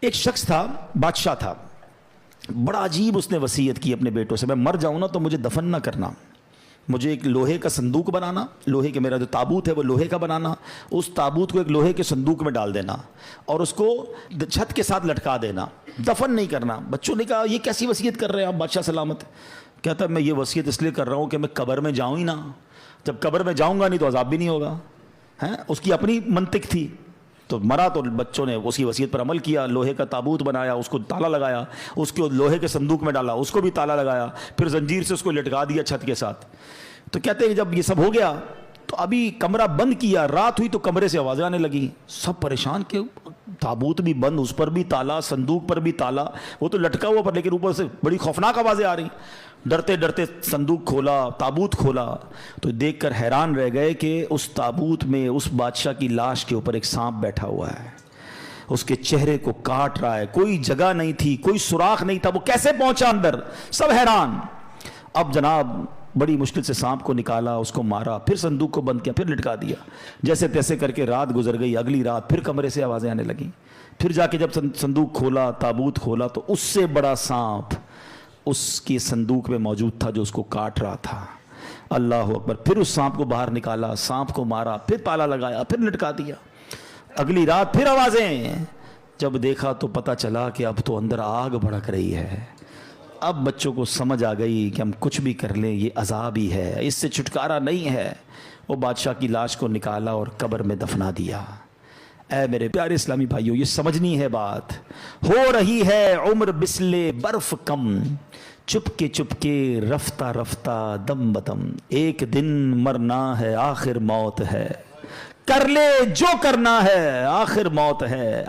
ایک شخص تھا، بادشاہ تھا، بڑا عجیب اس نے وصیت کی اپنے بیٹوں سے، میں مر جاؤں نا تو مجھے دفن نہ کرنا، مجھے ایک لوہے کا صندوق بنانا، لوہے کے، میرا جو تابوت ہے وہ لوہے کا بنانا، اس تابوت کو ایک لوہے کے صندوق میں ڈال دینا اور اس کو چھت کے ساتھ لٹکا دینا، دفن نہیں کرنا۔ بچوں نے کہا یہ کیسی وصیت کر رہے ہیں آپ بادشاہ سلامت؟ کہتا ہے میں یہ وصیت اس لیے کر رہا ہوں کہ میں قبر میں جاؤں ہی نہ، جب قبر میں جاؤں گا نہیں تو عذاب بھی نہیں ہوگا۔ اس کی اپنی منطق تھی، تو مرا تو بچوں نے اس کی وصیت پر عمل کیا، لوہے کا تابوت بنایا، اس کو تالا لگایا، اس کو لوہے کے صندوق میں ڈالا، اس کو بھی تالا لگایا، پھر زنجیر سے اس کو لٹکا دیا چھت کے ساتھ۔ تو کہتے ہیں جب یہ سب ہو گیا تو ابھی کمرہ بند کیا، رات ہوئی تو کمرے سے آوازیں آنے لگی، سب پریشان کہ تابوت بھی بند، اس پر بھی تالا، صندوق پر بھی تالا، وہ تو لٹکا ہوا پر، لیکن اوپر سے بڑی خوفناک آوازیں آ رہی۔ ڈرتے ڈرتے صندوق کھولا، تابوت کھولا تو دیکھ کر حیران رہ گئے کہ اس تابوت میں اس بادشاہ کی لاش کے اوپر ایک سانپ بیٹھا ہوا ہے، اس کے چہرے کو کاٹ رہا ہے، کوئی جگہ نہیں تھی، کوئی سوراخ نہیں تھا، وہ کیسے پہنچا اندر؟ سب حیران۔ اب جناب بڑی مشکل سے سانپ کو نکالا، اس کو مارا، پھر صندوق کو بند کیا، پھر لٹکا دیا، جیسے تیسے کر کے رات گزر گئی۔ اگلی رات پھر کمرے سے آوازیں آنے لگیں، پھر جا کے جب صندوق کھولا، تابوت کھولا تو اس سے بڑا سانپ اس کی صندوق میں موجود تھا جو اس کو کاٹ رہا تھا۔ اللہ اکبر! پھر اس سانپ کو باہر نکالا، سانپ کو مارا، پھر تالا لگایا، پھر لٹکا دیا۔ اگلی رات پھر آوازیں، جب دیکھا تو پتہ چلا کہ اب تو اندر آگ بھڑک رہی ہے۔ اب بچوں کو سمجھ آ گئی کہ ہم کچھ بھی کر لیں یہ عذاب ہی ہے، اس سے چھٹکارا نہیں ہے۔ وہ بادشاہ کی لاش کو نکالا اور قبر میں دفنا دیا۔ اے میرے پیارے اسلامی بھائیوں، یہ سمجھنی ہے بات۔ ہو رہی ہے عمر بسلے برف کم، چپ کے رفتہ رفتہ دم بدم، ایک دن مرنا ہے آخر موت ہے، کر لے جو کرنا ہے آخر موت ہے۔